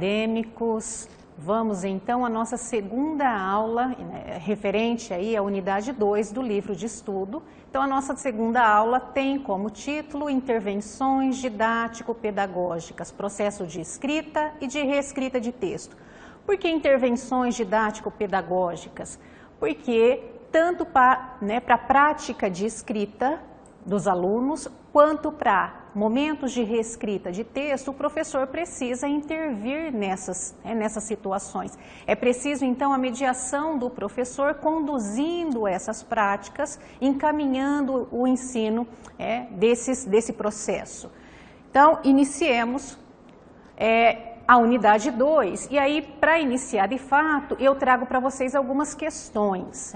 acadêmicos, vamos então à nossa segunda aula, referente aí à unidade 2 do livro de estudo. Então a nossa segunda aula tem como título Intervenções didático-pedagógicas, processo de escrita e de reescrita de texto. Por que intervenções didático-pedagógicas? Porque tanto para a prática de escrita dos alunos, quanto para momentos de reescrita de texto, o professor precisa intervir nessas situações. É preciso, então, a mediação do professor conduzindo essas práticas, encaminhando o ensino desse processo. Então, iniciemos a unidade 2, e aí, para iniciar de fato, eu trago para vocês algumas questões,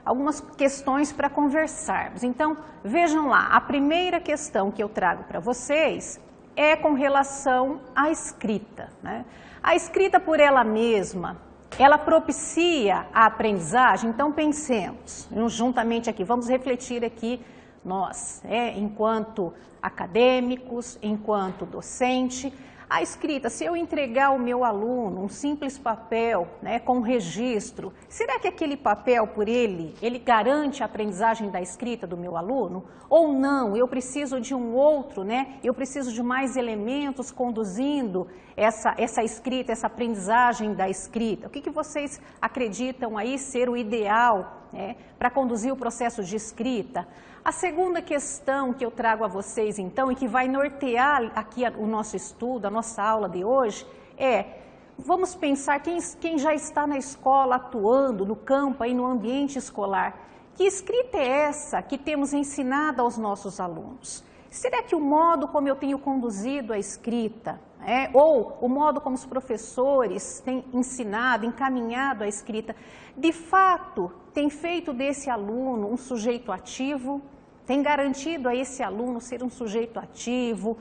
algumas questões para conversarmos. Então, vejam lá, a primeira questão que eu trago para vocês é com relação à escrita. A escrita por ela mesma, ela propicia a aprendizagem? Então, pensemos juntamente aqui, vamos refletir aqui nós, enquanto acadêmicos, enquanto docente. A escrita, se eu entregar ao meu aluno um simples papel com registro, será que aquele papel por ele garante a aprendizagem da escrita do meu aluno? Ou não, eu preciso de um outro, eu preciso de mais elementos conduzindo essa escrita, essa aprendizagem da escrita. O que vocês acreditam aí ser o ideal para conduzir o processo de escrita? A segunda questão que eu trago a vocês, então, e que vai nortear aqui o nosso estudo, a nossa aula de hoje, vamos pensar quem já está na escola atuando, no campo, aí no ambiente escolar. Que escrita é essa que temos ensinado aos nossos alunos? Será que o modo como eu tenho conduzido a escrita, ou o modo como os professores têm ensinado, encaminhado a escrita, de fato tem feito desse aluno um sujeito ativo? Tem garantido a esse aluno ser um sujeito ativo,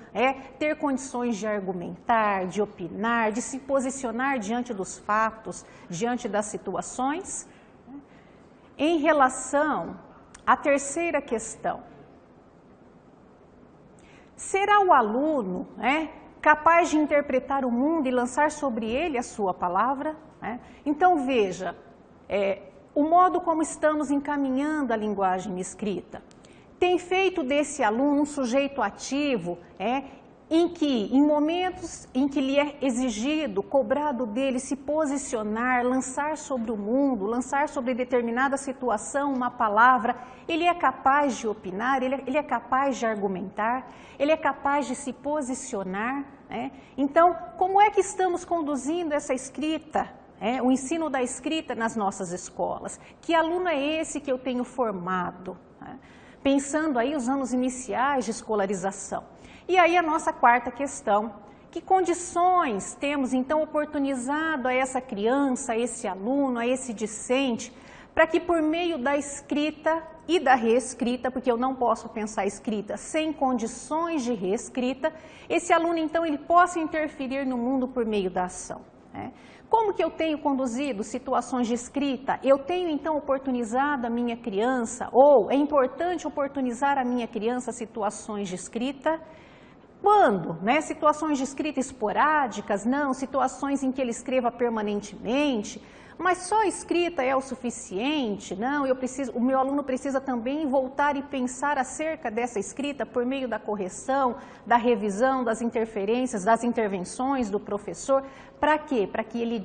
ter condições de argumentar, de opinar, de se posicionar diante dos fatos, diante das situações? Em relação à terceira questão, será o aluno capaz de interpretar o mundo e lançar sobre ele a sua palavra? Então veja, o modo como estamos encaminhando a linguagem escrita tem feito desse aluno um sujeito ativo, em momentos em que lhe é exigido, cobrado dele se posicionar, lançar sobre o mundo, lançar sobre determinada situação uma palavra, ele é capaz de opinar, ele é capaz de argumentar, ele é capaz de se posicionar. Então, como é que estamos conduzindo essa escrita? O ensino da escrita nas nossas escolas. Que aluno é esse que eu tenho formado? Pensando aí os anos iniciais de escolarização. E aí a nossa quarta questão, que condições temos então oportunizado a essa criança, a esse aluno, a esse discente, para que por meio da escrita e da reescrita, porque eu não posso pensar escrita sem condições de reescrita, esse aluno então ele possa interferir no mundo por meio da ação. Como que eu tenho conduzido situações de escrita? Eu tenho então oportunizado a minha criança, ou é importante oportunizar a minha criança situações de escrita? Quando? Situações de escrita esporádicas? Não, situações em que ele escreva permanentemente, mas só escrita é o suficiente? Não, o meu aluno precisa também voltar e pensar acerca dessa escrita por meio da correção, da revisão, das interferências, das intervenções do professor. Para quê? Para que ele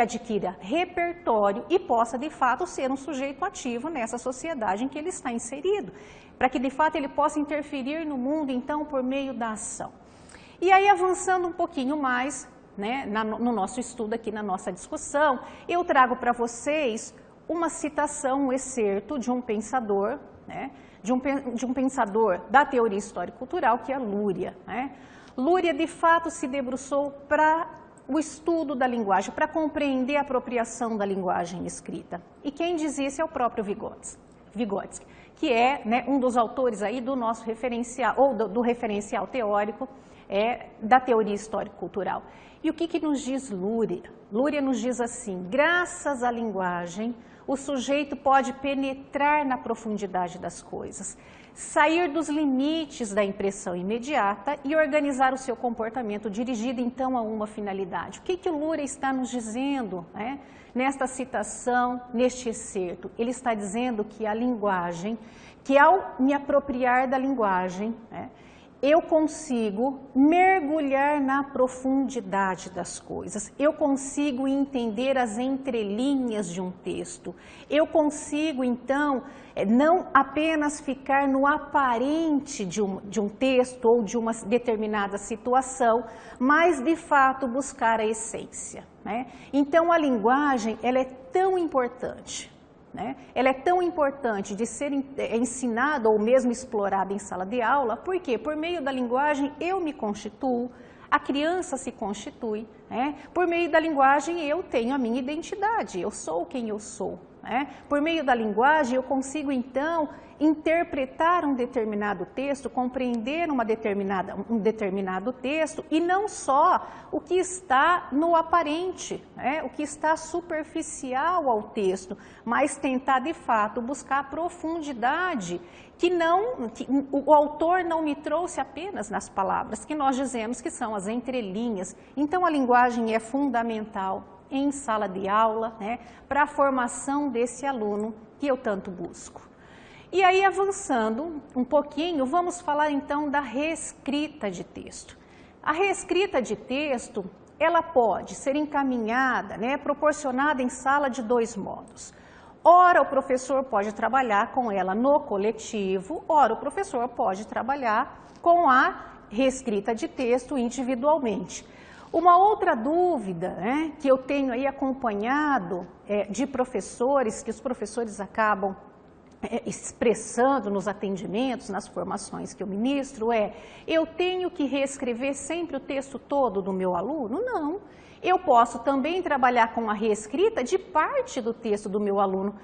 adquira repertório e possa, de fato, ser um sujeito ativo nessa sociedade em que ele está inserido. Para que, de fato, ele possa interferir no mundo, então, por meio da ação. E aí, avançando um pouquinho mais, no nosso estudo aqui, na nossa discussão, eu trago para vocês uma citação, um excerto de um pensador, de um pensador da teoria histórico-cultural, que é Lúria. Lúria, de fato, se debruçou para o estudo da linguagem, para compreender a apropriação da linguagem escrita. E quem diz isso é o próprio Vygotsky, que é um dos autores aí do nosso referencial, ou do referencial teórico da teoria histórico-cultural. E o que nos diz Luria? Luria nos diz assim: graças à linguagem, o sujeito pode penetrar na profundidade das coisas, sair dos limites da impressão imediata e organizar o seu comportamento dirigido então a uma finalidade. O que o Luria está nos dizendo, né? Nesta citação, neste excerto? Ele está dizendo que a linguagem, que ao me apropriar da linguagem, né, eu consigo mergulhar na profundidade das coisas, eu consigo entender as entrelinhas de um texto, eu consigo, então, não apenas ficar no aparente de um texto ou de uma determinada situação, mas, de fato, buscar a essência, né? Então, a linguagem, ela é tão importante. Ela é tão importante de ser ensinada ou mesmo explorada em sala de aula, porque por meio da linguagem eu me constituo, a criança se constitui, por meio da linguagem eu tenho a minha identidade, eu sou quem eu sou. Por meio da linguagem eu consigo então interpretar um determinado texto, compreender um determinado texto e não só o que está no aparente, o que está superficial ao texto, mas tentar de fato buscar a profundidade que o autor não me trouxe apenas nas palavras, que nós dizemos que são as entrelinhas. Então a linguagem é fundamental em sala de aula, para a formação desse aluno que eu tanto busco. E aí, avançando um pouquinho, vamos falar então da reescrita de texto. A reescrita de texto, ela pode ser encaminhada, proporcionada em sala de dois modos. Ora, o professor pode trabalhar com ela no coletivo, ora, o professor pode trabalhar com a reescrita de texto individualmente. Uma outra dúvida, que eu tenho aí acompanhado de professores, que os professores acabam expressando nos atendimentos, nas formações que eu ministro, eu tenho que reescrever sempre o texto todo do meu aluno? Não. Eu posso também trabalhar com a reescrita de parte do texto do meu aluno,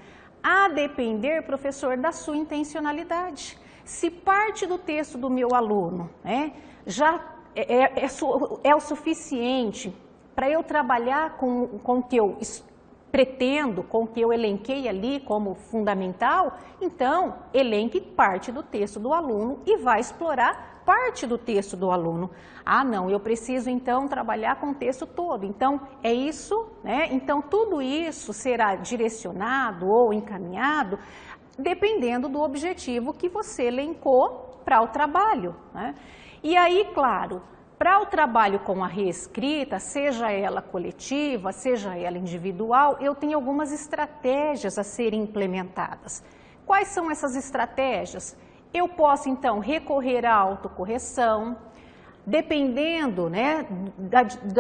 a depender, professor, da sua intencionalidade. Se parte do texto do meu aluno já é o suficiente para eu trabalhar com o que eu pretendo, com o que eu elenquei ali como fundamental, então elenque parte do texto do aluno e vai explorar parte do texto do aluno. Ah, não, eu preciso então trabalhar com o texto todo. Então é isso, Então tudo isso será direcionado ou encaminhado dependendo do objetivo que você elencou para o trabalho, E aí, claro, para o trabalho com a reescrita, seja ela coletiva, seja ela individual, eu tenho algumas estratégias a serem implementadas. Quais são essas estratégias? Eu posso, então, recorrer à autocorreção, dependendo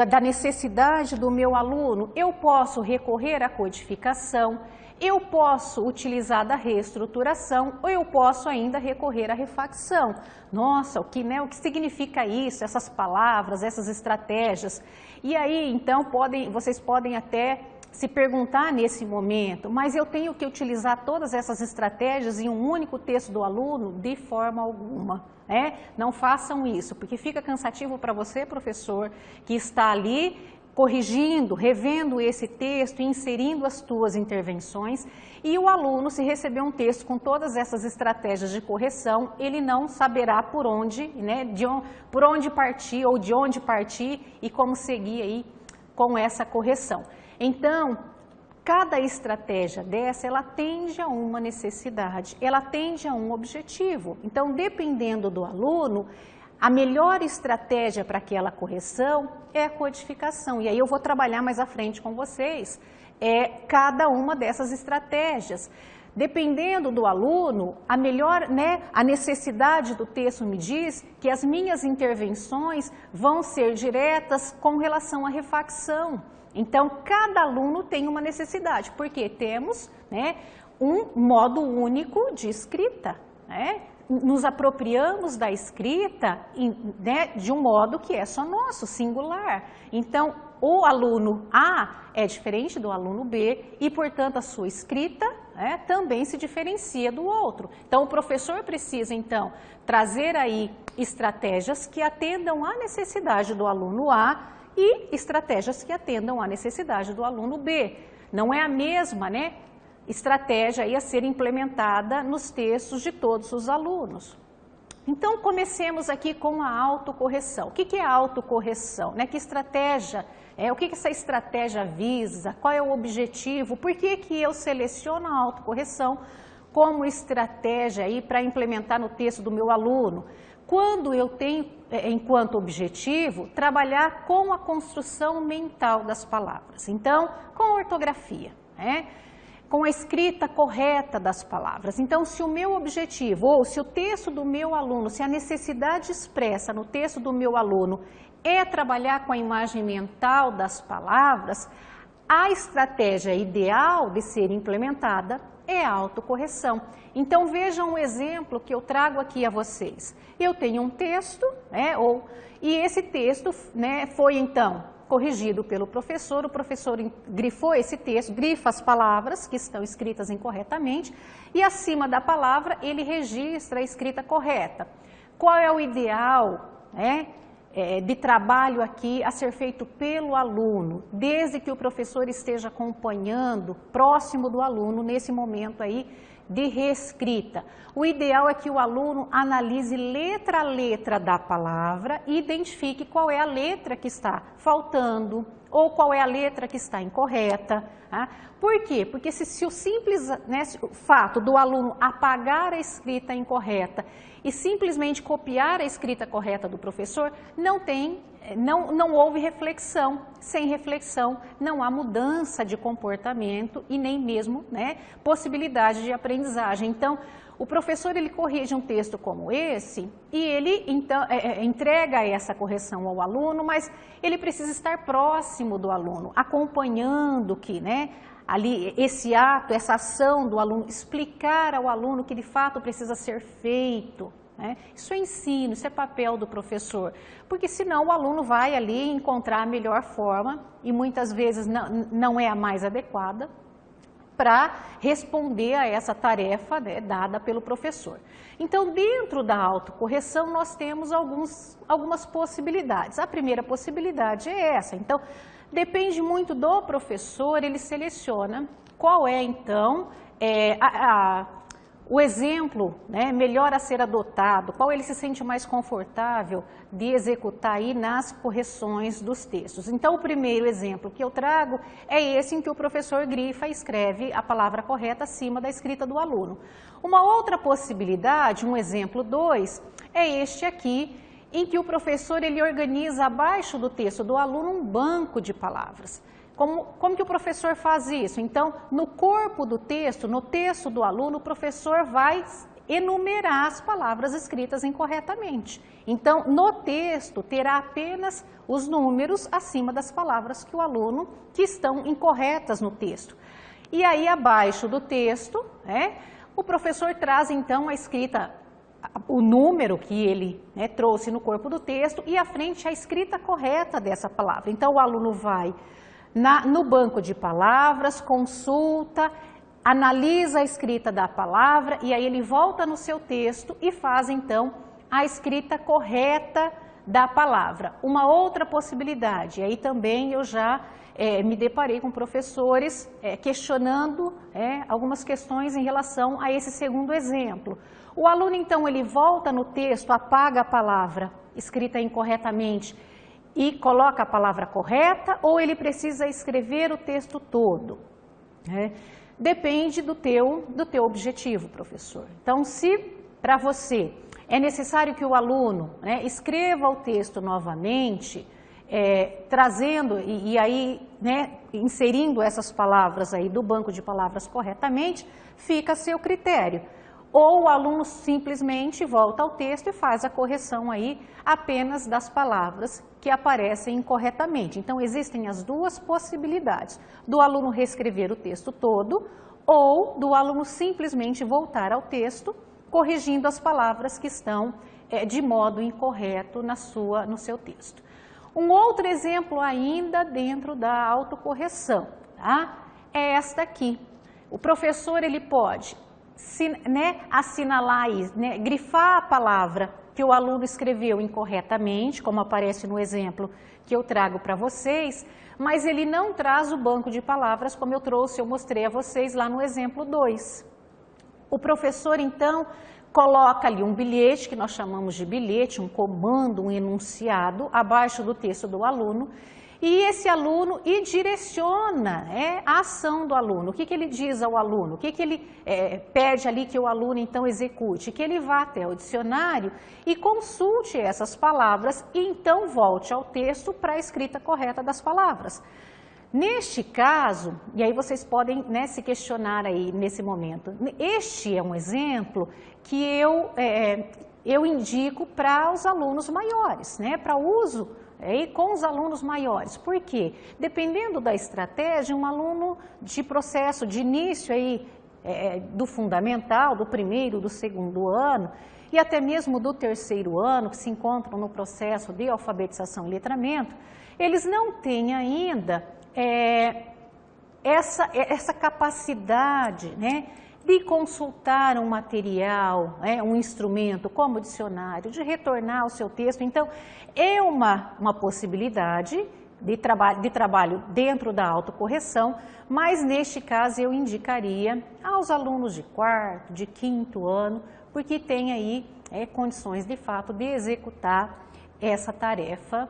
da necessidade do meu aluno, eu posso recorrer à codificação, eu posso utilizar da reestruturação ou eu posso ainda recorrer à refacção. Nossa, o que significa isso, essas palavras, essas estratégias? E aí, então, vocês podem até se perguntar nesse momento, mas eu tenho que utilizar todas essas estratégias em um único texto do aluno? De forma alguma. Não façam isso, porque fica cansativo para você, professor, que está ali corrigindo, revendo esse texto, inserindo as tuas intervenções, e o aluno, se receber um texto com todas essas estratégias de correção, ele não saberá por onde, por onde partir ou de onde partir e como seguir aí com essa correção. Então, cada estratégia dessa, ela tende a uma necessidade, ela tende a um objetivo. Então, dependendo do aluno, a melhor estratégia para aquela correção é a codificação. E aí eu vou trabalhar mais à frente com vocês cada uma dessas estratégias. Dependendo do aluno, a necessidade do texto me diz que as minhas intervenções vão ser diretas com relação à refacção. Então, cada aluno tem uma necessidade, porque temos um modo único de escrita, Nos apropriamos da escrita de um modo que é só nosso, singular. Então, o aluno A é diferente do aluno B e, portanto, a sua escrita também se diferencia do outro. Então, o professor precisa, então, trazer aí estratégias que atendam à necessidade do aluno A e estratégias que atendam à necessidade do aluno B. Não é a mesma, estratégia aí a ser implementada nos textos de todos os alunos. Então, comecemos aqui com a autocorreção. O que é a autocorreção? Que estratégia? O que essa estratégia visa? Qual é o objetivo? Por que eu seleciono a autocorreção como estratégia aí para implementar no texto do meu aluno? Quando eu tenho, enquanto objetivo, trabalhar com a construção mental das palavras. Então, com a ortografia, com a escrita correta das palavras. Então, se o meu objetivo, ou se o texto do meu aluno, se a necessidade expressa no texto do meu aluno é trabalhar com a imagem mental das palavras, a estratégia ideal de ser implementada é a autocorreção. Então, vejam um exemplo que eu trago aqui a vocês. Eu tenho um texto, e esse texto foi, então, corrigido pelo professor, o professor grifou esse texto, grifa as palavras que estão escritas incorretamente, e acima da palavra ele registra a escrita correta. Qual é o ideal, de trabalho aqui a ser feito pelo aluno, desde que o professor esteja acompanhando, próximo do aluno, nesse momento aí de reescrita? O ideal é que o aluno analise letra a letra da palavra e identifique qual é a letra que está faltando ou qual é a letra que está incorreta. Por quê? Porque se o simples fato do aluno apagar a escrita incorreta e simplesmente copiar a escrita correta do professor, não houve reflexão. Sem reflexão, não há mudança de comportamento e nem mesmo possibilidade de aprendizagem. Então, o professor ele corrige um texto como esse e ele então entrega essa correção ao aluno, mas ele precisa estar próximo do aluno, acompanhando que, ali esse ato, essa ação do aluno, explicar ao aluno que de fato precisa ser feito. Isso é ensino, isso é papel do professor, porque senão o aluno vai ali encontrar a melhor forma e muitas vezes não é a mais adequada para responder a essa tarefa dada pelo professor. Então, dentro da autocorreção, nós temos algumas possibilidades. A primeira possibilidade é essa. Então, depende muito do professor, ele seleciona qual é, então, o exemplo melhor a ser adotado, qual ele se sente mais confortável de executar aí nas correções dos textos. Então, o primeiro exemplo que eu trago é esse em que o professor grifa e escreve a palavra correta acima da escrita do aluno. Uma outra possibilidade, um exemplo 2, é este aqui, em que o professor ele organiza abaixo do texto do aluno um banco de palavras. Como que o professor faz isso? Então, no corpo do texto, no texto do aluno, o professor vai enumerar as palavras escritas incorretamente. Então, no texto, terá apenas os números acima das palavras que o aluno, que estão incorretas no texto. E aí, abaixo do texto, o professor traz, então, a escrita, o número que ele trouxe no corpo do texto e à frente a escrita correta dessa palavra. Então, o aluno vai no banco de palavras, consulta, analisa a escrita da palavra e aí ele volta no seu texto e faz então a escrita correta da palavra. Uma outra possibilidade, aí também eu já me deparei com professores questionando algumas questões em relação a esse segundo exemplo. O aluno então ele volta no texto, apaga a palavra escrita incorretamente e coloca a palavra correta ou ele precisa escrever o texto todo? Depende do teu objetivo, professor. Então, se para você é necessário que o aluno escreva o texto novamente, trazendo e aí inserindo essas palavras aí do banco de palavras corretamente, fica a seu critério. Ou o aluno simplesmente volta ao texto e faz a correção aí apenas das palavras que aparecem incorretamente. Então, existem as duas possibilidades, do aluno reescrever o texto todo ou do aluno simplesmente voltar ao texto, corrigindo as palavras que estão de modo incorreto no seu texto. Um outro exemplo ainda dentro da autocorreção, é esta aqui. o professor ele pode assinalar, grifar a palavra que o aluno escreveu incorretamente, como aparece no exemplo que eu trago para vocês, mas ele não traz o banco de palavras como eu mostrei a vocês lá no exemplo 2. O professor, então, coloca ali um bilhete, que nós chamamos de bilhete, um comando, um enunciado, abaixo do texto do aluno, e esse aluno direciona a ação do aluno. O que ele diz ao aluno? O que ele pede ali que o aluno então execute? Que ele vá até o dicionário e consulte essas palavras e então volte ao texto para a escrita correta das palavras. Neste caso, e aí vocês podem se questionar aí nesse momento, este é um exemplo que eu indico para os alunos maiores, para uso com os alunos maiores. Por quê? Dependendo da estratégia, um aluno de processo de início aí, do fundamental, do primeiro, do segundo ano, e até mesmo do terceiro ano, que se encontram no processo de alfabetização e letramento, eles não têm ainda essa capacidade, de consultar um material, um instrumento como o dicionário, de retornar ao seu texto. Então, é uma possibilidade de trabalho dentro da autocorreção, mas neste caso eu indicaria aos alunos de quarto, de quinto ano, porque tem aí condições de fato de executar essa tarefa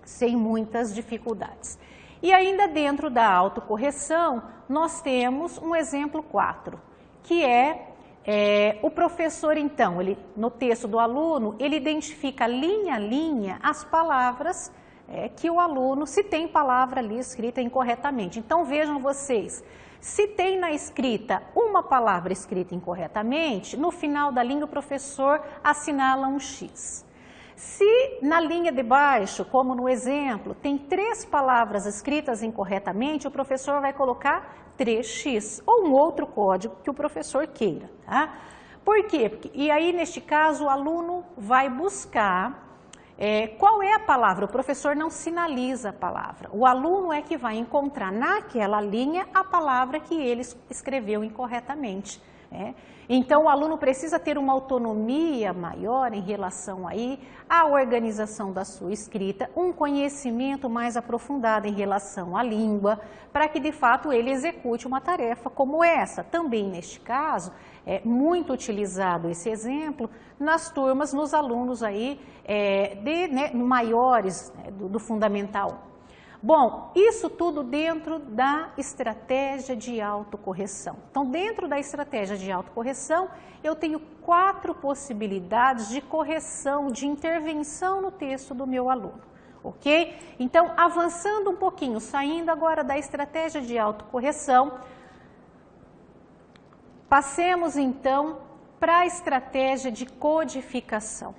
sem muitas dificuldades. E ainda dentro da autocorreção, nós temos um exemplo 4, que o professor, então, no texto do aluno, ele identifica linha a linha as palavras que o aluno, se tem palavra ali escrita incorretamente. Então, vejam vocês, se tem na escrita uma palavra escrita incorretamente, no final da linha o professor assinala um X. Se na linha de baixo, como no exemplo, tem 3 palavras escritas incorretamente, o professor vai colocar 3x ou um outro código que o professor queira. Tá? Por quê? E aí, neste caso, o aluno vai buscar qual é a palavra. O professor não sinaliza a palavra. O aluno é que vai encontrar naquela linha a palavra que ele escreveu incorretamente. Então, o aluno precisa ter uma autonomia maior em relação aí à organização da sua escrita, um conhecimento mais aprofundado em relação à língua, para que de fato ele execute uma tarefa como essa. Também neste caso, é muito utilizado esse exemplo nas turmas, nos alunos aí maiores do Fundamental 1. Bom, isso tudo dentro da estratégia de autocorreção. Então, dentro da estratégia de autocorreção, eu tenho 4 possibilidades de correção, de intervenção no texto do meu aluno, ok? Então, avançando um pouquinho, saindo agora da estratégia de autocorreção, passemos então para a estratégia de codificação.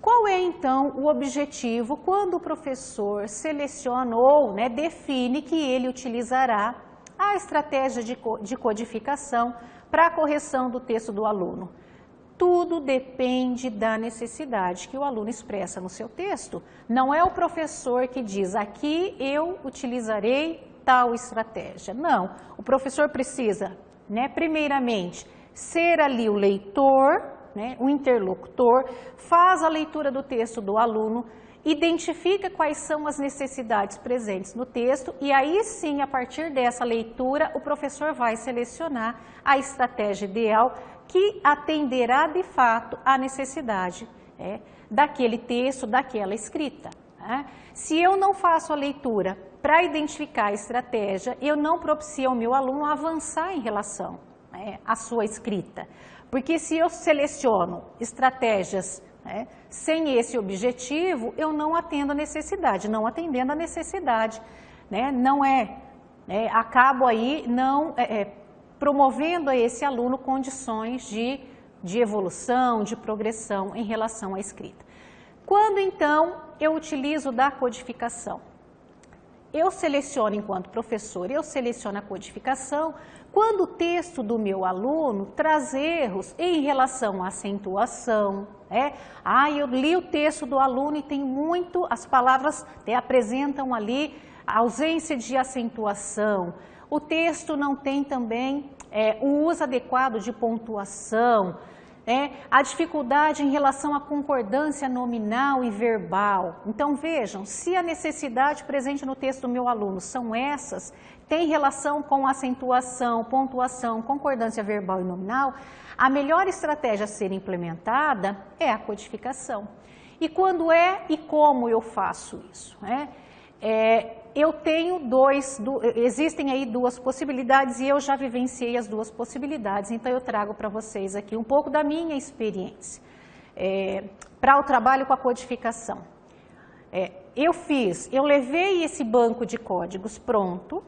Qual é, então, o objetivo quando o professor seleciona ou define que ele utilizará a estratégia de codificação para a correção do texto do aluno? Tudo depende da necessidade que o aluno expressa no seu texto. Não é o professor que diz, aqui eu utilizarei tal estratégia. Não, o professor precisa, primeiramente, ser ali o leitor, o interlocutor, faz a leitura do texto do aluno, identifica quais são as necessidades presentes no texto e aí sim, a partir dessa leitura, o professor vai selecionar a estratégia ideal que atenderá de fato à necessidade daquele texto, daquela escrita. Se eu não faço a leitura para identificar a estratégia, eu não propicio ao meu aluno avançar em relação à sua escrita. Porque se eu seleciono estratégias sem esse objetivo, eu não atendo a necessidade. Não atendendo a necessidade, acabo aí não promovendo a esse aluno condições de evolução, de progressão em relação à escrita. Quando então eu utilizo da codificação? Eu seleciono, enquanto professor, eu seleciono a codificação quando o texto do meu aluno traz erros em relação à acentuação. Eu li o texto do aluno e tem as palavras apresentam ali ausência de acentuação, o texto não tem também o uso adequado de pontuação, a dificuldade em relação à concordância nominal e verbal. Então vejam, se a necessidade presente no texto do meu aluno são essas, tem relação com acentuação, pontuação, concordância verbal e nominal, a melhor estratégia a ser implementada é a codificação. E quando e como eu faço isso? Eu tenho existem aí duas possibilidades e eu já vivenciei as duas possibilidades, então eu trago para vocês aqui um pouco da minha experiência para o trabalho com a codificação. Eu levei esse banco de códigos pronto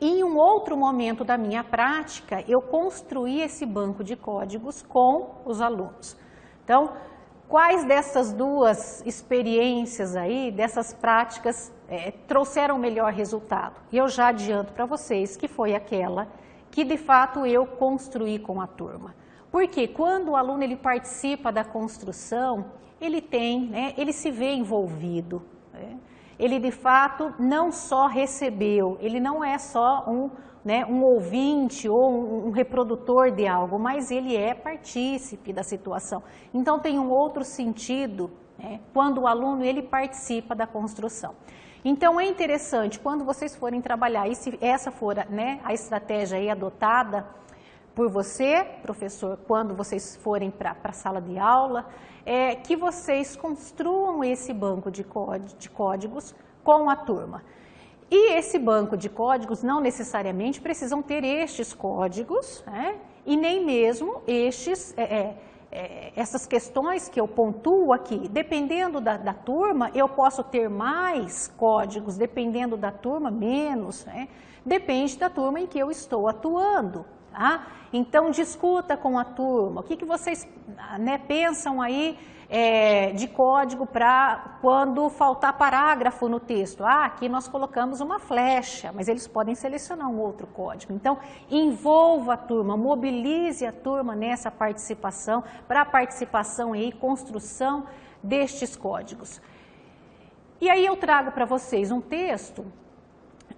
e em um outro momento da minha prática eu construí esse banco de códigos com os alunos. Então, quais dessas duas experiências aí, dessas práticas, trouxeram o melhor resultado? E eu já adianto para vocês que foi aquela que de fato eu construí com a turma. Porque quando o aluno ele participa da construção, ele se vê envolvido. Ele de fato não só recebeu, ele não é só um ouvinte ou um reprodutor de algo, mas ele é partícipe da situação. Então tem um outro sentido quando o aluno ele participa da construção. Então é interessante quando vocês forem trabalhar, e se essa for a estratégia aí adotada por você, professor, quando vocês forem para a sala de aula, que vocês construam esse banco de códigos com a turma. E esse banco de códigos não necessariamente precisam ter estes códigos, e nem mesmo essas questões que eu pontuo aqui. Dependendo da turma, eu posso ter mais códigos, dependendo da turma, menos. Depende da turma em que eu estou atuando. Tá? Então, discuta com a turma, o que vocês pensam aí de código para quando faltar parágrafo no texto. Aqui nós colocamos uma flecha, mas eles podem selecionar um outro código. Então, envolva a turma, mobilize a turma nessa participação, para a participação e construção destes códigos. E aí eu trago para vocês um texto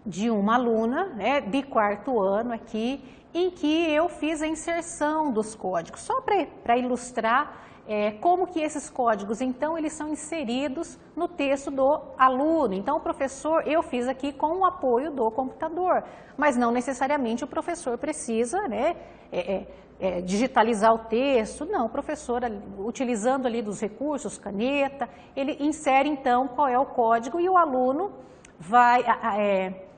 de uma aluna de 4º ano aqui, em que eu fiz a inserção dos códigos, só para ilustrar como que esses códigos, então, eles são inseridos no texto do aluno. Então, o professor, eu fiz aqui com o apoio do computador, mas não necessariamente o professor precisa digitalizar o texto. Não, o professor, utilizando ali dos recursos, caneta, ele insere, então, qual é o código e o aluno vai...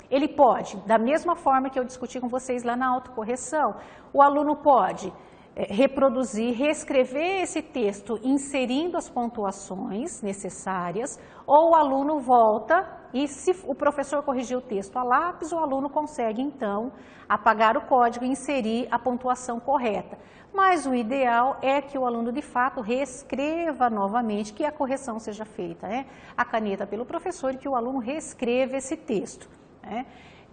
Ele pode, da mesma forma que eu discuti com vocês lá na autocorreção, o aluno pode reproduzir, reescrever esse texto inserindo as pontuações necessárias, ou o aluno volta e se o professor corrigir o texto a lápis, o aluno consegue então apagar o código e inserir a pontuação correta. Mas o ideal é que o aluno de fato reescreva novamente, que a correção seja feita, a caneta pelo professor e que o aluno reescreva esse texto.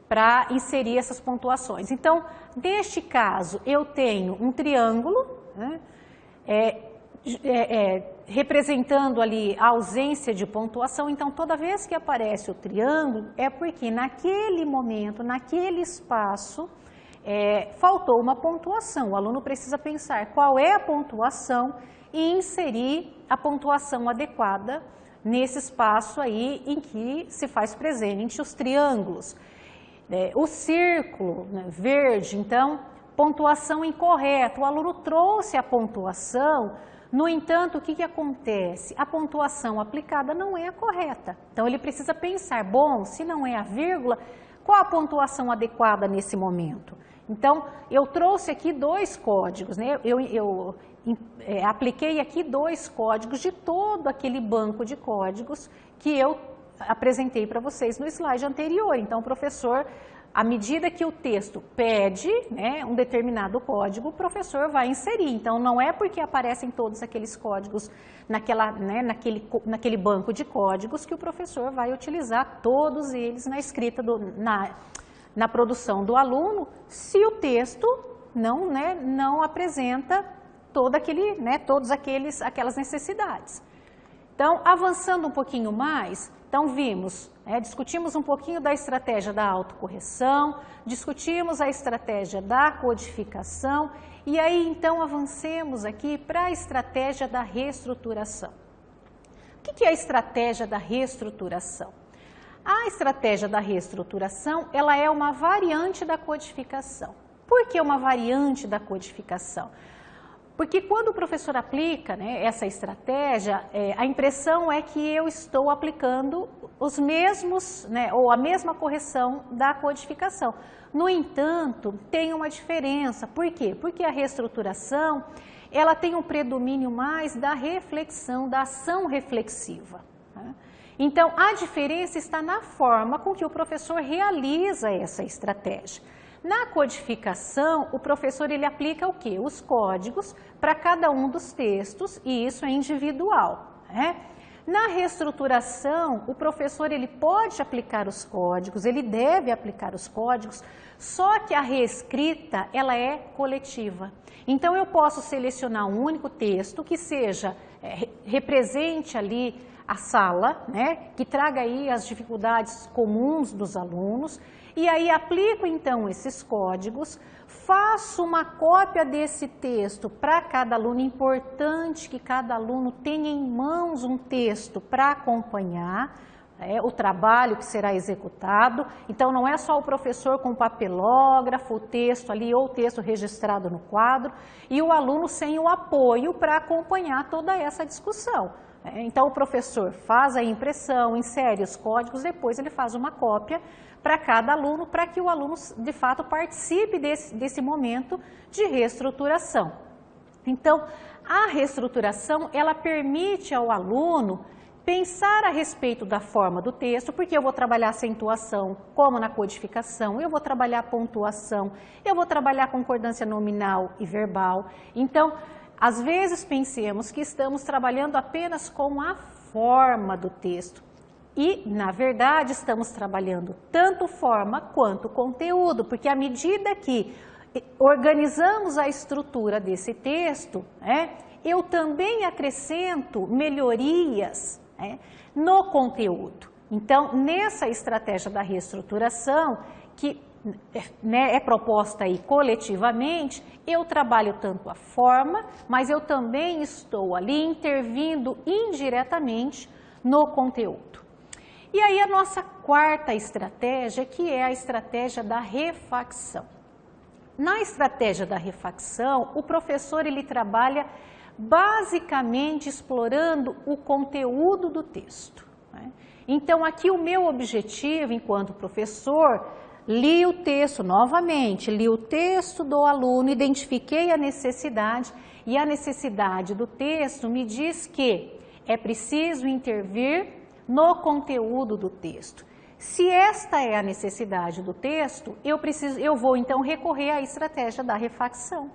Para inserir essas pontuações. Então, neste caso, eu tenho um triângulo, representando ali a ausência de pontuação. Então, toda vez que aparece o triângulo, é porque naquele momento, naquele espaço, faltou uma pontuação. O aluno precisa pensar qual é a pontuação e inserir a pontuação adequada nesse espaço aí em que se faz presente os triângulos. O círculo verde, então, pontuação incorreta. O aluno trouxe a pontuação, no entanto, o que acontece? A pontuação aplicada não é a correta. Então, ele precisa pensar, bom, se não é a vírgula, qual a pontuação adequada nesse momento? Então, eu trouxe aqui 2 códigos, eu apliquei aqui 2 códigos de todo aquele banco de códigos que eu apresentei para vocês no slide anterior. Então, o professor, à medida que o texto pede um determinado código, o professor vai inserir. Então, não é porque aparecem todos aqueles códigos naquele banco de códigos que o professor vai utilizar todos eles na escrita, na produção do aluno, se o texto não apresenta todas aquelas necessidades. Então, avançando um pouquinho mais, então vimos, discutimos um pouquinho da estratégia da autocorreção, discutimos a estratégia da codificação e aí então avancemos aqui para a estratégia da reestruturação. O que é a estratégia da reestruturação? A estratégia da reestruturação, ela é uma variante da codificação. Por que uma variante da codificação? Porque quando o professor aplica essa estratégia, a impressão é que eu estou aplicando os mesmos, ou a mesma correção da codificação. No entanto, tem uma diferença. Por quê? Porque a reestruturação, ela tem um predomínio mais da reflexão, da ação reflexiva. Então, a diferença está na forma com que o professor realiza essa estratégia. Na codificação, o professor ele aplica o quê? Os códigos para cada um dos textos e isso é individual. Na reestruturação, o professor ele pode aplicar os códigos, ele deve aplicar os códigos, só que a reescrita ela é coletiva. Então, eu posso selecionar um único texto que seja, represente ali a sala, que traga aí as dificuldades comuns dos alunos, e aí aplico então esses códigos, faço uma cópia desse texto para cada aluno. Importante que cada aluno tenha em mãos um texto para acompanhar o trabalho que será executado. Então não é só o professor com papelógrafo, o texto ali ou o texto registrado no quadro e o aluno sem o apoio para acompanhar toda essa discussão. Então o professor faz a impressão, insere os códigos, depois ele faz uma cópia para cada aluno, para que o aluno de fato participe desse momento de reestruturação. Então, a reestruturação, ela permite ao aluno pensar a respeito da forma do texto, porque eu vou trabalhar acentuação, como na codificação, eu vou trabalhar pontuação, eu vou trabalhar concordância nominal e verbal. Então, às vezes pensemos que estamos trabalhando apenas com a forma do texto. E, na verdade, estamos trabalhando tanto forma quanto conteúdo, porque à medida que organizamos a estrutura desse texto, eu também acrescento melhorias no conteúdo. Então, nessa estratégia da reestruturação, que é proposta aí coletivamente, eu trabalho tanto a forma, mas eu também estou ali intervindo indiretamente no conteúdo. E aí a nossa quarta estratégia, que é a estratégia da refacção. Na estratégia da refacção, o professor ele trabalha basicamente explorando o conteúdo do texto. Então aqui o meu objetivo enquanto professor, li o texto novamente, li o texto do aluno, identifiquei a necessidade e a necessidade do texto me diz que é preciso intervir no conteúdo do texto. Se esta é a necessidade do texto, eu vou então recorrer à estratégia da refacção.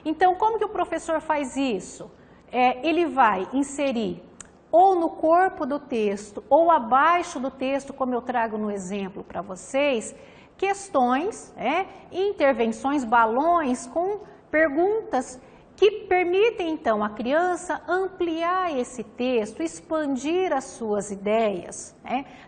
Então, como que o professor faz isso? Ele vai inserir ou no corpo do texto ou abaixo do texto, como eu trago no exemplo para vocês, questões, intervenções, balões com perguntas que permitem, então, a criança ampliar esse texto, expandir as suas ideias,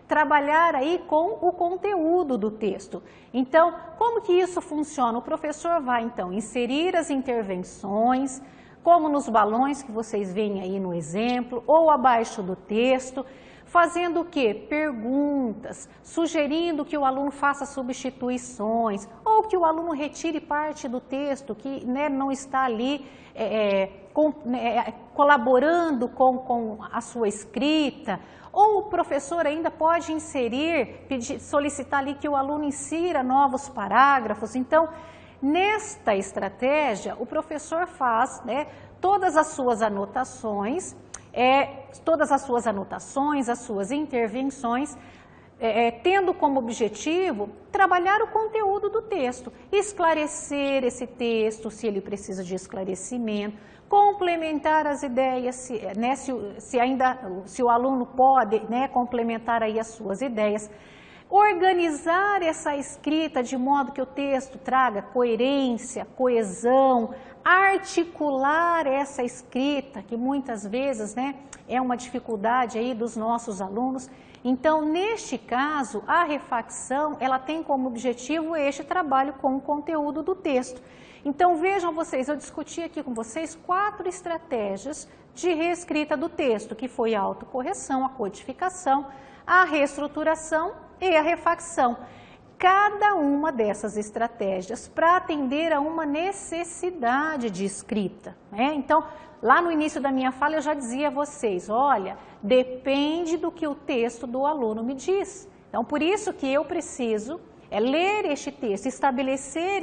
trabalhar aí com o conteúdo do texto. Então, como que isso funciona? O professor vai, então, inserir as intervenções, como nos balões que vocês veem aí no exemplo, ou abaixo do texto, fazendo o quê? Perguntas, sugerindo que o aluno faça substituições, ou que o aluno retire parte do texto que não está ali colaborando com a sua escrita, ou o professor ainda pode inserir, solicitar ali que o aluno insira novos parágrafos. Então, nesta estratégia, o professor faz todas as suas anotações, as suas intervenções, tendo como objetivo trabalhar o conteúdo do texto, esclarecer esse texto, se ele precisa de esclarecimento, complementar as ideias, se o aluno pode complementar aí as suas ideias, Organizar essa escrita de modo que o texto traga coerência, coesão, articular essa escrita, que muitas vezes, né, é uma dificuldade aí dos nossos alunos. Então, neste caso, a refacção, ela tem como objetivo este trabalho com o conteúdo do texto. Então, vejam vocês, eu discuti aqui com vocês 4 estratégias de reescrita do texto, que foi a autocorreção, a codificação, a reestruturação e a refacção. Cada uma dessas estratégias para atender a uma necessidade de escrita, né? Então, lá no início da minha fala eu já dizia a vocês, olha, depende do que o texto do aluno me diz. Então, por isso que eu preciso ler este texto, estabelecer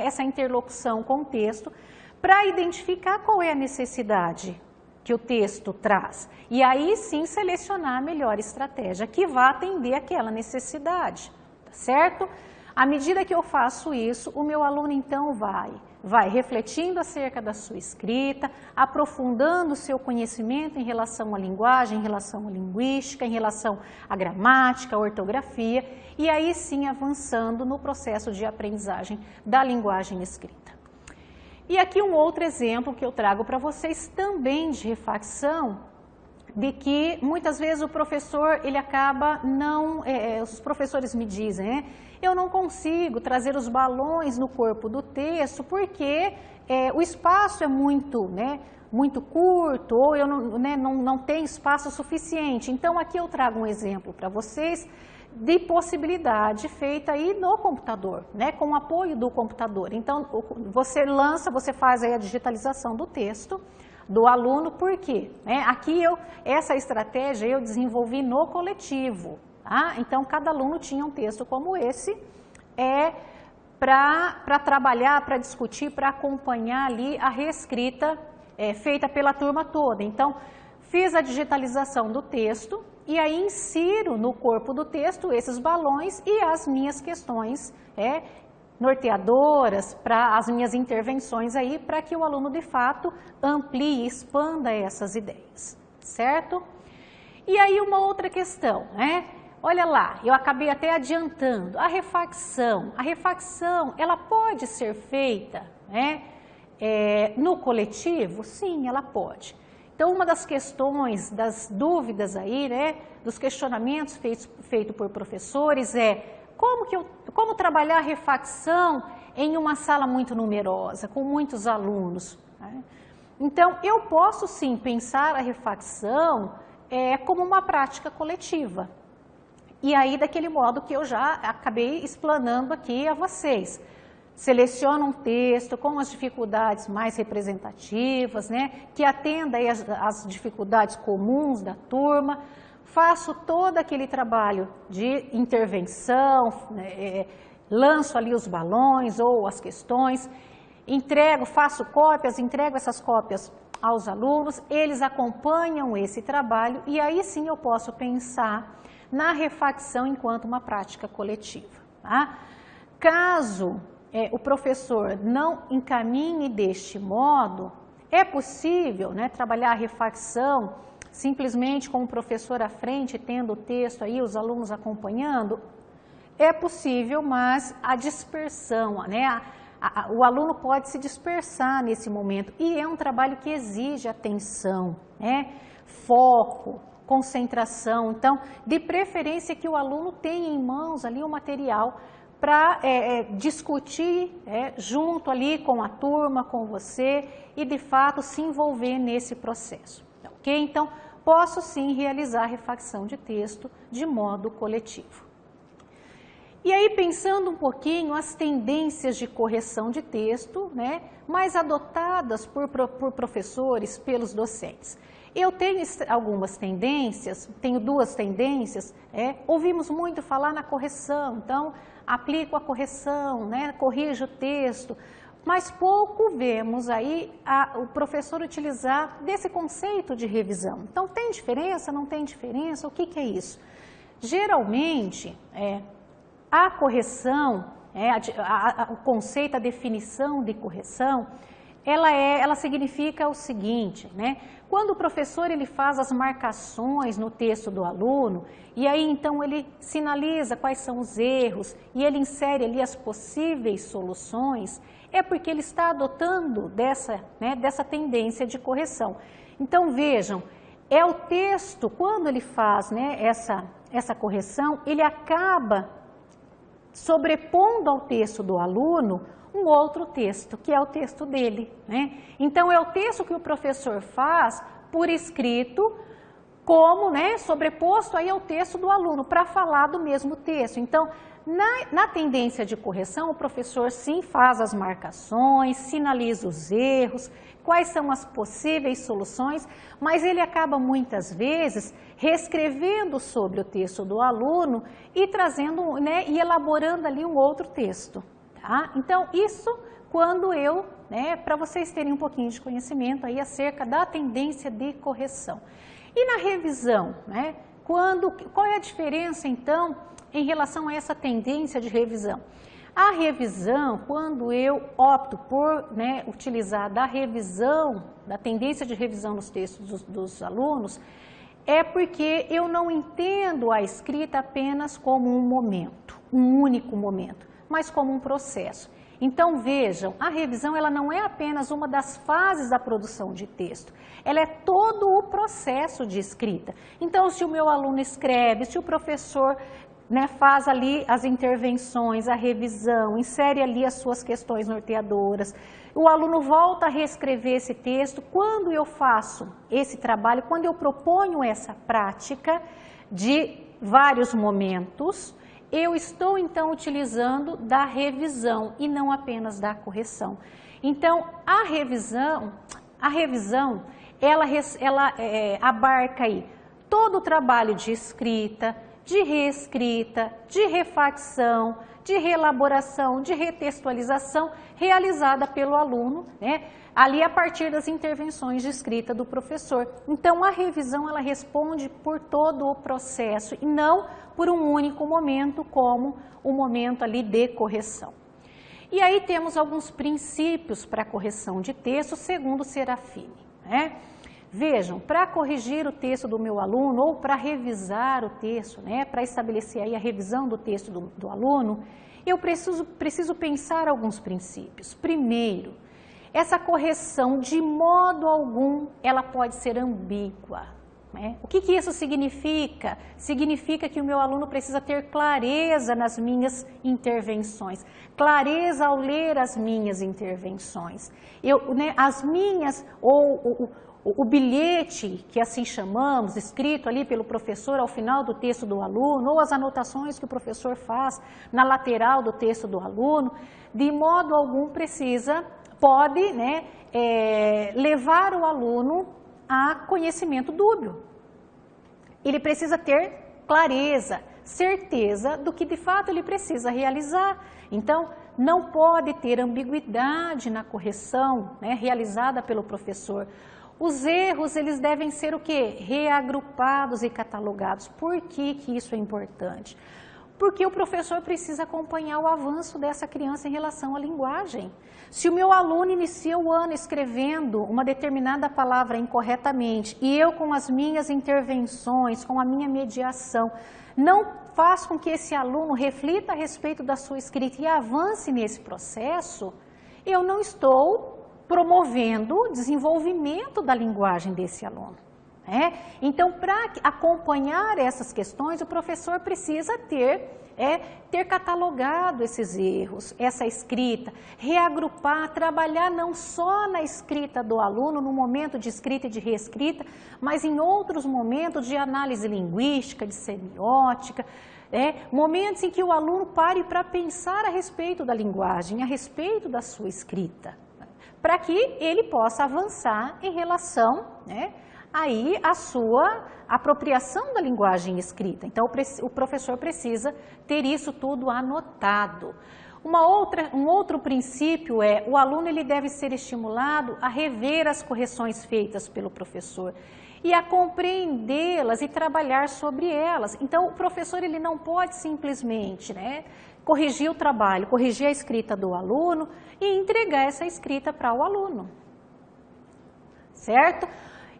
essa interlocução com o texto para identificar qual é a necessidade que o texto traz. E aí sim selecionar a melhor estratégia que vá atender aquela necessidade, tá certo? À medida que eu faço isso, o meu aluno então vai refletindo acerca da sua escrita, aprofundando o seu conhecimento em relação à linguagem, em relação à linguística, em relação à gramática, à ortografia, e aí sim avançando no processo de aprendizagem da linguagem escrita. E aqui um outro exemplo que eu trago para vocês também de refacção, de que muitas vezes o professor, ele acaba os professores me dizem, né, eu não consigo trazer os balões no corpo do texto porque o espaço é muito curto, ou eu não tenho espaço suficiente. Então aqui eu trago um exemplo para vocês de possibilidade feita aí no computador, né, com o apoio do computador. Então, você faz aí a digitalização do texto do aluno, por quê? Aqui essa estratégia eu desenvolvi no coletivo, tá? Então, cada aluno tinha um texto como esse, para trabalhar, para discutir, para acompanhar ali a reescrita feita pela turma toda. Então, fiz a digitalização do texto, e aí insiro no corpo do texto esses balões e as minhas questões norteadoras, para as minhas intervenções aí, para que o aluno de fato amplie e expanda essas ideias, certo? E aí uma outra questão, né? Olha lá, eu acabei até adiantando, a refacção ela pode ser feita, né, no coletivo? Sim, ela pode. Então, uma das questões, das dúvidas aí, né, dos questionamentos feitos por professores como trabalhar a refacção em uma sala muito numerosa, com muitos alunos, né? Então, eu posso sim pensar a refacção como uma prática coletiva. E aí, daquele modo que eu já acabei explanando aqui a vocês. Seleciono um texto com as dificuldades mais representativas, né, que atenda aí as dificuldades comuns da turma, faço todo aquele trabalho de intervenção, lanço ali os balões ou as questões, faço cópias, entrego essas cópias aos alunos, eles acompanham esse trabalho e aí sim eu posso pensar na refacção enquanto uma prática coletiva, tá? Caso o professor não encaminhe deste modo, é possível, né, trabalhar a refacção simplesmente com o professor à frente, tendo o texto aí, os alunos acompanhando? É possível, mas a dispersão, né, o aluno pode se dispersar nesse momento e é um trabalho que exige atenção, né, foco, concentração. Então, de preferência que o aluno tenha em mãos ali o material para discutir junto ali com a turma, com você e de fato se envolver nesse processo, ok? Então, posso sim realizar a refacção de texto de modo coletivo. E aí, pensando um pouquinho as tendências de correção de texto, né, mais adotadas por professores, pelos docentes. Eu tenho algumas tendências, tenho 2 tendências, ouvimos muito falar na correção, então aplico a correção, né, corrijo o texto, mas pouco vemos aí o professor utilizar desse conceito de revisão. Então tem diferença, não tem diferença, o que é isso? Geralmente, a correção, o conceito, a definição de correção, ela significa o seguinte, né? Quando o professor ele faz as marcações no texto do aluno, e aí então ele sinaliza quais são os erros, e ele insere ali as possíveis soluções, é porque ele está adotando dessa tendência de correção. Então vejam, é o texto, quando ele faz essa correção, ele acaba sobrepondo ao texto do aluno um outro texto, que é o texto dele, né? Então, é o texto que o professor faz por escrito, como, né, sobreposto aí ao texto do aluno, para falar do mesmo texto. Então, na tendência de correção, o professor sim faz as marcações, sinaliza os erros, quais são as possíveis soluções, mas ele acaba muitas vezes reescrevendo sobre o texto do aluno e trazendo, né, e elaborando ali um outro texto. Tá? Então, isso quando para vocês terem um pouquinho de conhecimento aí acerca da tendência de correção. E na revisão, né? Qual é a diferença então em relação a essa tendência de revisão? A revisão, quando eu opto por utilizar da tendência de revisão nos textos dos alunos, é porque eu não entendo a escrita apenas como um momento, um único momento, mas como um processo. Então vejam, a revisão ela não é apenas uma das fases da produção de texto, ela é todo o processo de escrita. Então se o meu aluno escreve, se o professor faz ali as intervenções, a revisão, insere ali as suas questões norteadoras, o aluno volta a reescrever esse texto, quando eu faço esse trabalho, quando eu proponho essa prática de vários momentos, eu estou então utilizando da revisão e não apenas da correção. Então, a revisão ela abarca aí todo o trabalho de escrita, de reescrita, de refacção, de reelaboração, de retextualização realizada pelo aluno, ali a partir das intervenções de escrita do professor. Então, a revisão ela responde por todo o processo e não por um único momento, como o momento ali de correção. E aí temos alguns princípios para a correção de texto, segundo Serafini, né? Vejam, para corrigir o texto do meu aluno ou para revisar o texto, para estabelecer aí a revisão do texto do aluno, eu preciso pensar alguns princípios. Primeiro, essa correção, de modo algum, ela pode ser ambígua. O que isso significa? Significa que o meu aluno precisa ter clareza nas minhas intervenções, clareza ao ler as minhas intervenções. As minhas, ou o bilhete, que assim chamamos, escrito ali pelo professor ao final do texto do aluno, ou as anotações que o professor faz na lateral do texto do aluno, de modo algum pode levar o aluno a conhecimento dúbio. Ele precisa ter clareza, certeza do que de fato ele precisa realizar. Então, não pode ter ambiguidade na correção realizada pelo professor. Os erros, eles devem ser o quê? Reagrupados e catalogados. Por que isso é importante? Porque o professor precisa acompanhar o avanço dessa criança em relação à linguagem. Se o meu aluno inicia o ano escrevendo uma determinada palavra incorretamente e eu, com as minhas intervenções, com a minha mediação, não faço com que esse aluno reflita a respeito da sua escrita e avance nesse processo, eu não estou promovendo o desenvolvimento da linguagem desse aluno. Então, para acompanhar essas questões, o professor precisa ter catalogado esses erros, essa escrita, reagrupar, trabalhar não só na escrita do aluno, no momento de escrita e de reescrita, mas em outros momentos de análise linguística, de semiótica, momentos em que o aluno pare para pensar a respeito da linguagem, a respeito da sua escrita, para que ele possa avançar em relação aí a sua apropriação da linguagem escrita. Então, o professor precisa ter isso tudo anotado. Um outro princípio o aluno ele deve ser estimulado a rever as correções feitas pelo professor e a compreendê-las e trabalhar sobre elas. Então, o professor ele não pode simplesmente corrigir o trabalho, corrigir a escrita do aluno e entregar essa escrita para o aluno, certo?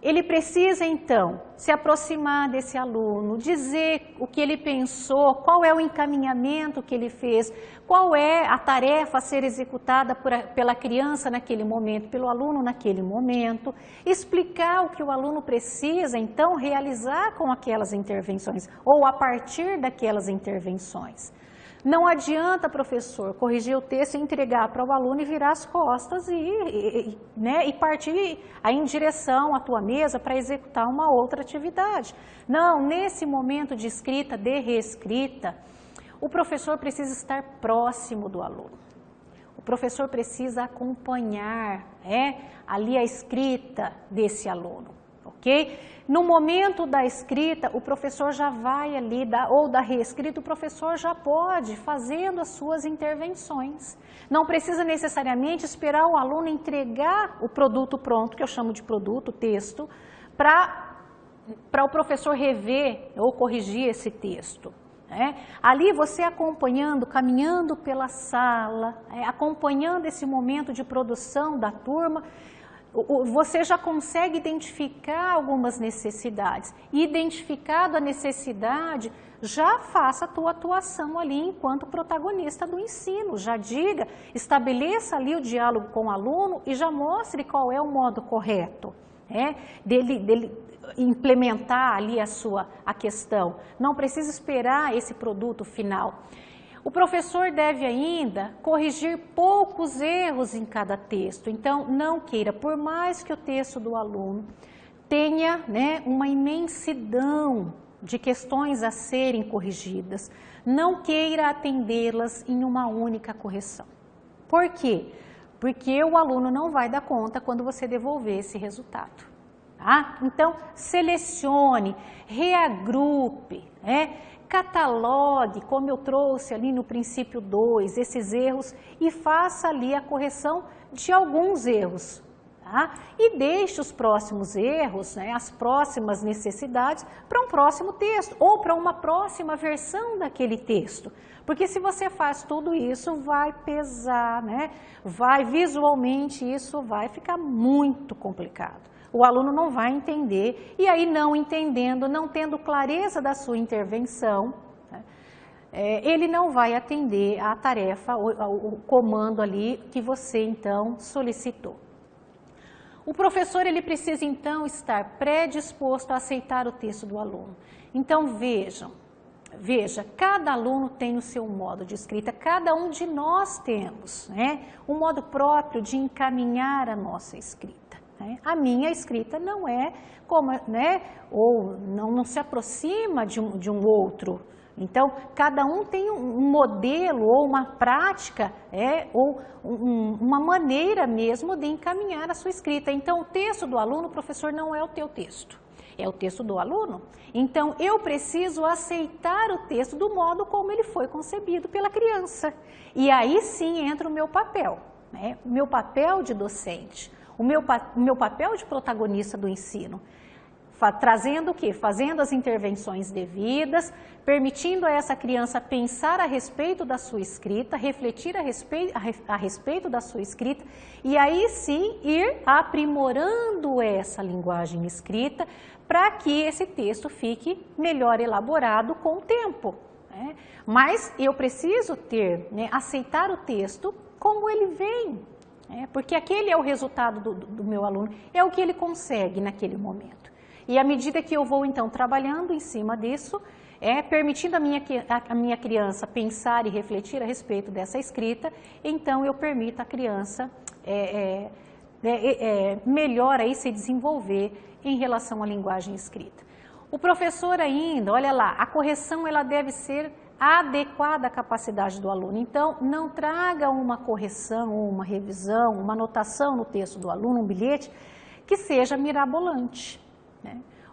Ele precisa, então, se aproximar desse aluno, dizer o que ele pensou, qual é o encaminhamento que ele fez, qual é a tarefa a ser executada pela criança naquele momento, pelo aluno naquele momento, explicar o que o aluno precisa, então, realizar com aquelas intervenções, ou a partir daquelas intervenções. Não adianta, professor, corrigir o texto e entregar para o aluno e virar as costas e partir aí em direção à tua mesa para executar uma outra atividade. Não, nesse momento de escrita, de reescrita, o professor precisa estar próximo do aluno. O professor precisa acompanhar ali a escrita desse aluno, ok? No momento da escrita, o professor já vai ali, ou da reescrita, o professor já pode fazendo as suas intervenções. Não precisa necessariamente esperar o aluno entregar o produto pronto, que eu chamo de produto, texto, para o professor rever ou corrigir esse texto. Ali você acompanhando, caminhando pela sala, acompanhando esse momento de produção da turma, você já consegue identificar algumas necessidades. E identificado a necessidade, já faça a tua atuação ali enquanto protagonista do ensino. Já diga, estabeleça ali o diálogo com o aluno e já mostre qual é o modo correto dele implementar ali a questão. Não precisa esperar esse produto final. O professor deve ainda corrigir poucos erros em cada texto. Então, não queira, por mais que o texto do aluno tenha uma imensidão de questões a serem corrigidas, não queira atendê-las em uma única correção. Por quê? Porque o aluno não vai dar conta quando você devolver esse resultado. Tá? Então, selecione, reagrupe, catalogue, como eu trouxe ali no princípio 2, esses erros e faça ali a correção de alguns erros. Tá? E deixe os próximos erros, as próximas necessidades para um próximo texto ou para uma próxima versão daquele texto. Porque se você faz tudo isso, vai pesar, visualmente isso vai ficar muito complicado. O aluno não vai entender, e aí não entendendo, não tendo clareza da sua intervenção, ele não vai atender a tarefa, o comando ali que você então solicitou. O professor ele precisa então estar predisposto a aceitar o texto do aluno. Então veja, cada aluno tem o seu modo de escrita, cada um de nós temos um modo próprio de encaminhar a nossa escrita. A minha escrita não é como, ou não se aproxima de um outro. Então, cada um tem um modelo ou uma prática, ou uma maneira mesmo de encaminhar a sua escrita. Então, o texto do aluno, professor, não é o teu texto, é o texto do aluno. Então, eu preciso aceitar o texto do modo como ele foi concebido pela criança. E aí sim entra o meu papel, o meu papel de docente. O meu papel de protagonista do ensino, trazendo o quê? Fazendo as intervenções devidas, permitindo a essa criança pensar a respeito da sua escrita, refletir a respeito da sua escrita e aí sim ir aprimorando essa linguagem escrita para que esse texto fique melhor elaborado com o tempo. Mas eu preciso aceitar o texto como ele vem. Porque aquele é o resultado do meu aluno, é o que ele consegue naquele momento. E à medida que eu vou, então, trabalhando em cima disso, permitindo a minha criança pensar e refletir a respeito dessa escrita, então eu permito a criança melhor aí se desenvolver em relação à linguagem escrita. O professor ainda, olha lá, a correção ela deve ser adequada à capacidade do aluno. Então, não traga uma correção, uma revisão, uma anotação no texto do aluno, um bilhete, que seja mirabolante.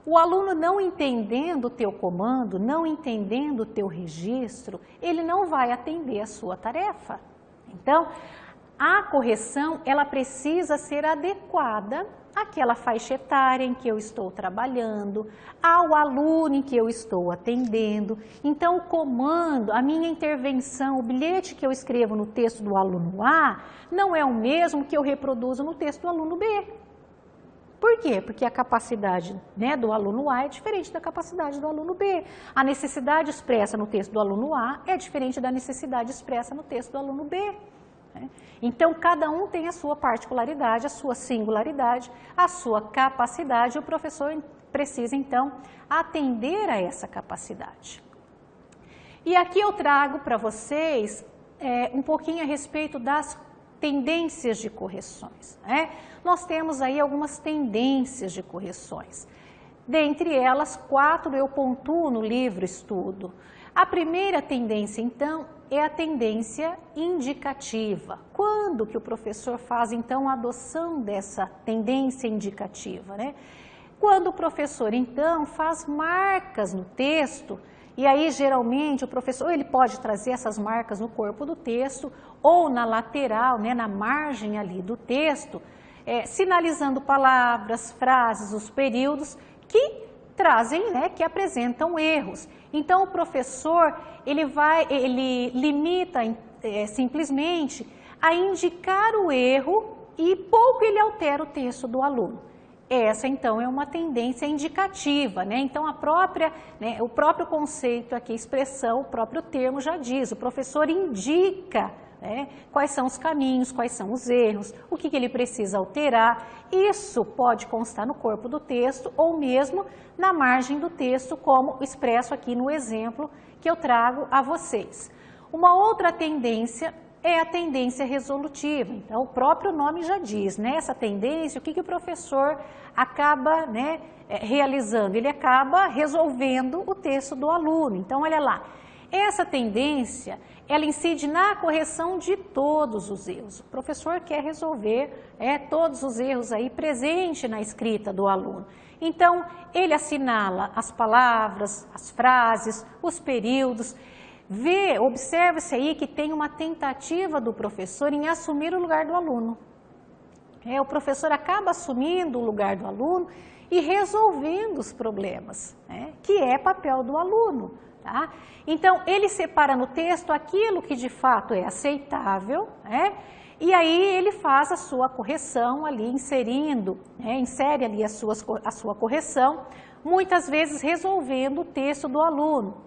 O aluno não entendendo o teu comando, não entendendo o teu registro, ele não vai atender a sua tarefa. Então, a correção, ela precisa ser adequada àquela faixa etária em que eu estou trabalhando, ao aluno em que eu estou atendendo. Então, o comando, a minha intervenção, o bilhete que eu escrevo no texto do aluno A, não é o mesmo que eu reproduzo no texto do aluno B. Por quê? Porque a capacidade, né, do aluno A é diferente da capacidade do aluno B. A necessidade expressa no texto do aluno A é diferente da necessidade expressa no texto do aluno B. Então, cada um tem a sua particularidade, a sua singularidade, a sua capacidade, e o professor precisa, então, atender a essa capacidade. E aqui eu trago para vocês um pouquinho a respeito das tendências de correções. Nós temos aí algumas tendências de correções. Dentre elas, 4 eu pontuo no livro estudo. A primeira tendência, então, é a tendência indicativa. Quando que o professor faz, então, a adoção dessa tendência indicativa, né? Quando o professor, então, faz marcas no texto, e aí, geralmente, o professor ele pode trazer essas marcas no corpo do texto ou na lateral, né, na margem ali do texto, sinalizando palavras, frases, os períodos que trazem, né, que apresentam erros. Então, o professor, ele limita simplesmente a indicar o erro e pouco ele altera o texto do aluno. Essa, então, é uma tendência indicativa, né? Então, o próprio conceito aqui, expressão, o próprio termo já diz, o professor indica, né, quais são os caminhos, quais são os erros, o que ele precisa alterar. Isso pode constar no corpo do texto ou mesmo na margem do texto, como expresso aqui no exemplo que eu trago a vocês. Uma outra tendência é a tendência resolutiva. Então, o próprio nome já diz, né? Essa tendência, o que o professor acaba, né, realizando? Ele acaba resolvendo o texto do aluno. Então, olha lá, essa tendência, ela incide na correção de todos os erros. O professor quer resolver todos os erros aí presentes na escrita do aluno. Então, ele assinala as palavras, as frases, os períodos. Observa-se aí que tem uma tentativa do professor em assumir o lugar do aluno. O professor acaba assumindo o lugar do aluno e resolvendo os problemas, né, que é papel do aluno. Tá? Então, ele separa no texto aquilo que de fato é aceitável, né, e aí ele faz a sua correção ali, insere ali a sua correção, muitas vezes resolvendo o texto do aluno,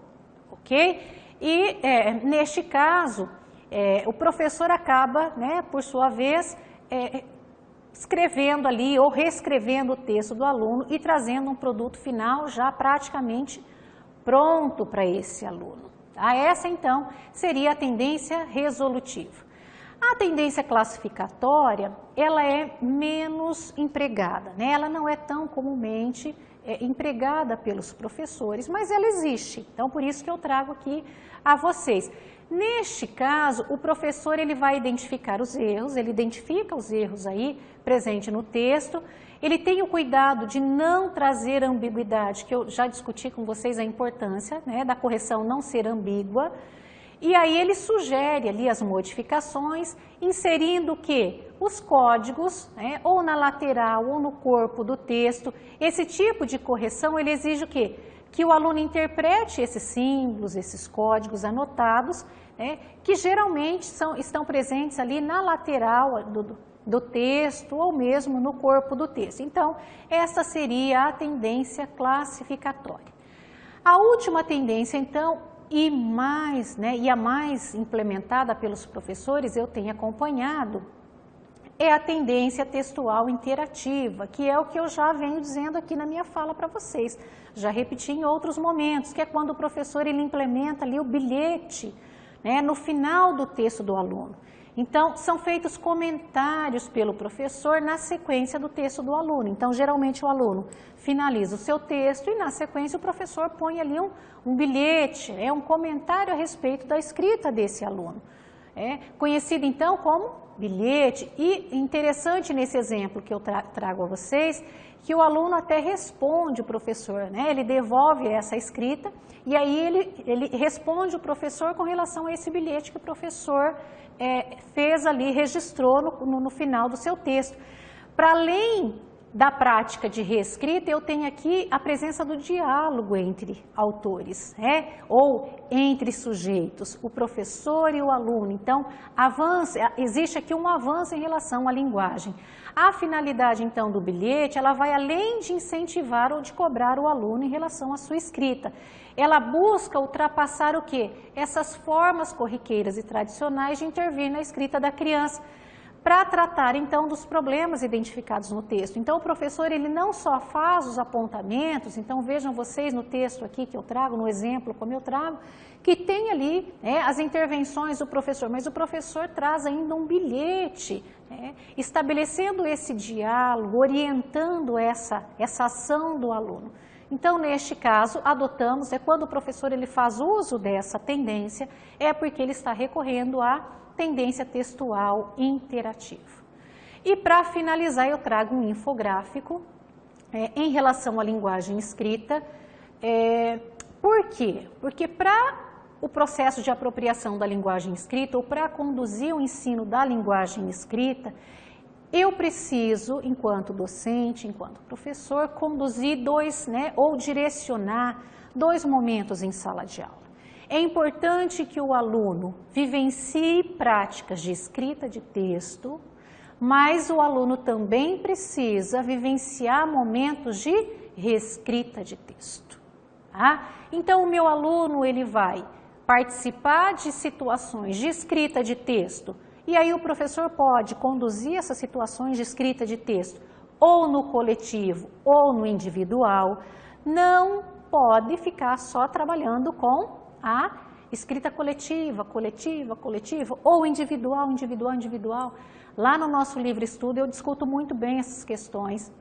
ok? E, neste caso, o professor acaba, né, por sua vez, escrevendo ali ou reescrevendo o texto do aluno e trazendo um produto final já praticamente pronto para esse aluno. Tá? Essa, então, seria a tendência resolutiva. A tendência classificatória, ela é menos empregada, né? Ela não é tão comumente empregada pelos professores, mas ela existe. Então, por isso que eu trago aqui a vocês. Neste caso, o professor ele vai identificar os erros, ele identifica os erros aí presentes no texto, ele tem o cuidado de não trazer ambiguidade, que eu já discuti com vocês a importância, né, da correção não ser ambígua, e aí ele sugere ali as modificações, inserindo o quê? Os códigos, né, ou na lateral ou no corpo do texto. Esse tipo de correção, ele exige o quê? Que o aluno interprete esses símbolos, esses códigos anotados, né, que geralmente estão presentes ali na lateral do texto ou mesmo no corpo do texto. Então, essa seria a tendência classificatória. A última tendência, então, e a mais implementada pelos professores, eu tenho acompanhado, é a tendência textual interativa, que é o que eu já venho dizendo aqui na minha fala para vocês. Já repeti em outros momentos, que é quando o professor ele implementa ali o bilhete, né, no final do texto do aluno. Então, são feitos comentários pelo professor na sequência do texto do aluno. Então, geralmente o aluno finaliza o seu texto e na sequência o professor põe ali um bilhete, um comentário a respeito da escrita desse aluno. conhecido então como bilhete. E interessante nesse exemplo que eu trago a vocês, que o aluno até responde o professor, ele devolve essa escrita e aí ele responde o professor com relação a esse bilhete que o professor fez ali, registrou no final do seu texto. Para além da prática de reescrita, eu tenho aqui a presença do diálogo entre autores, ou entre sujeitos, o professor e o aluno. Então, existe aqui um avanço em relação à linguagem. A finalidade, então, do bilhete, ela vai além de incentivar ou de cobrar o aluno em relação à sua escrita. Ela busca ultrapassar o quê? Essas formas corriqueiras e tradicionais de intervir na escrita da criança, para tratar, então, dos problemas identificados no texto. Então, o professor, ele não só faz os apontamentos, então vejam vocês no texto aqui que eu trago, no exemplo como eu trago, que tem ali as intervenções do professor, mas o professor traz ainda um bilhete, estabelecendo esse diálogo, orientando essa ação do aluno. Então, neste caso, adotamos, quando o professor ele faz uso dessa tendência, é porque ele está recorrendo à tendência textual interativa. E para finalizar, eu trago um infográfico em relação à linguagem escrita. Por quê? Porque para o processo de apropriação da linguagem escrita, ou para conduzir o ensino da linguagem escrita, eu preciso, enquanto docente, enquanto professor, conduzir ou direcionar 2 momentos em sala de aula. É importante que o aluno vivencie práticas de escrita de texto, mas o aluno também precisa vivenciar momentos de reescrita de texto. Tá? Então, o meu aluno ele vai participar de situações de escrita de texto, e aí o professor pode conduzir essas situações de escrita de texto ou no coletivo ou no individual. Não pode ficar só trabalhando com a escrita coletiva, ou individual. Lá no nosso livro estudo eu discuto muito bem essas questões,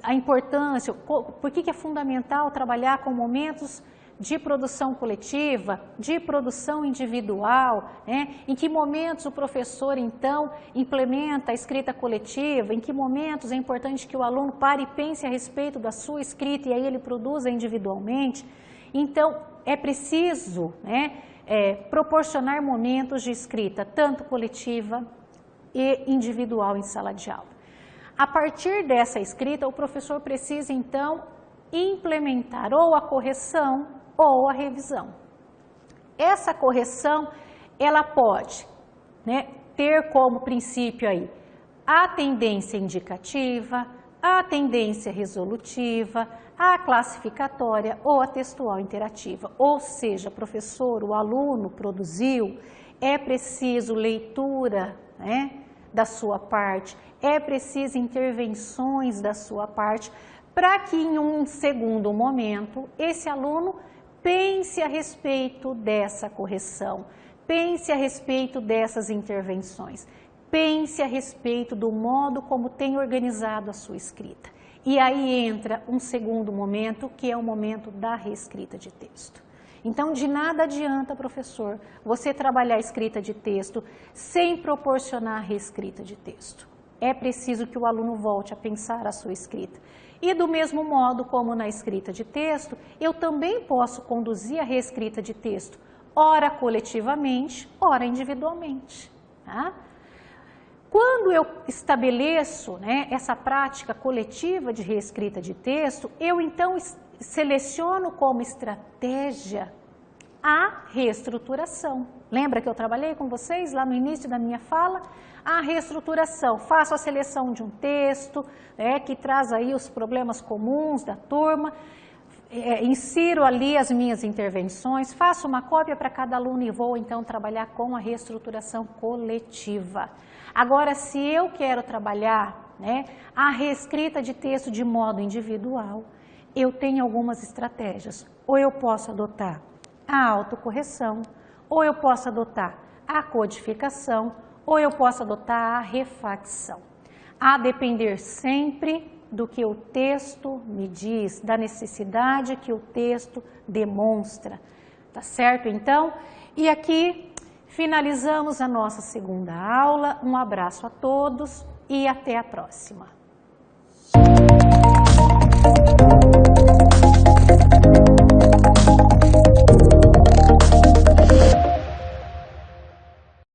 a importância, por que é fundamental trabalhar com momentos de produção coletiva, de produção individual, em que momentos o professor então implementa a escrita coletiva, em que momentos é importante que o aluno pare e pense a respeito da sua escrita e aí ele produza individualmente. Então, é preciso proporcionar momentos de escrita, tanto coletiva e individual em sala de aula. A partir dessa escrita, o professor precisa, então, implementar ou a correção ou a revisão. Essa correção, ela pode ter como princípio aí a tendência indicativa, a tendência resolutiva, a classificatória ou a textual interativa. Ou seja, professor, o aluno produziu, é preciso leitura da sua parte, é preciso intervenções da sua parte, para que em um segundo momento esse aluno pense a respeito dessa correção, pense a respeito dessas intervenções, pense a respeito do modo como tem organizado a sua escrita. E aí entra um segundo momento, que é o momento da reescrita de texto. Então, de nada adianta, professor, você trabalhar a escrita de texto sem proporcionar a reescrita de texto. É preciso que o aluno volte a pensar a sua escrita. E do mesmo modo como na escrita de texto, eu também posso conduzir a reescrita de texto, ora coletivamente, ora individualmente. Tá? Quando eu estabeleço essa prática coletiva de reescrita de texto, eu então seleciono como estratégia a reestruturação. Lembra que eu trabalhei com vocês lá no início da minha fala? A reestruturação, faço a seleção de um texto que traz aí os problemas comuns da turma, insiro ali as minhas intervenções, faço uma cópia para cada aluno e vou então trabalhar com a reestruturação coletiva. Agora, se eu quero trabalhar a reescrita de texto de modo individual, eu tenho algumas estratégias. Ou eu posso adotar a autocorreção, ou eu posso adotar a codificação, ou eu posso adotar a refacção. A depender sempre do que o texto me diz, da necessidade que o texto demonstra. Tá certo, então? E aqui Finalizamos a nossa segunda aula. Um abraço a todos e até a próxima.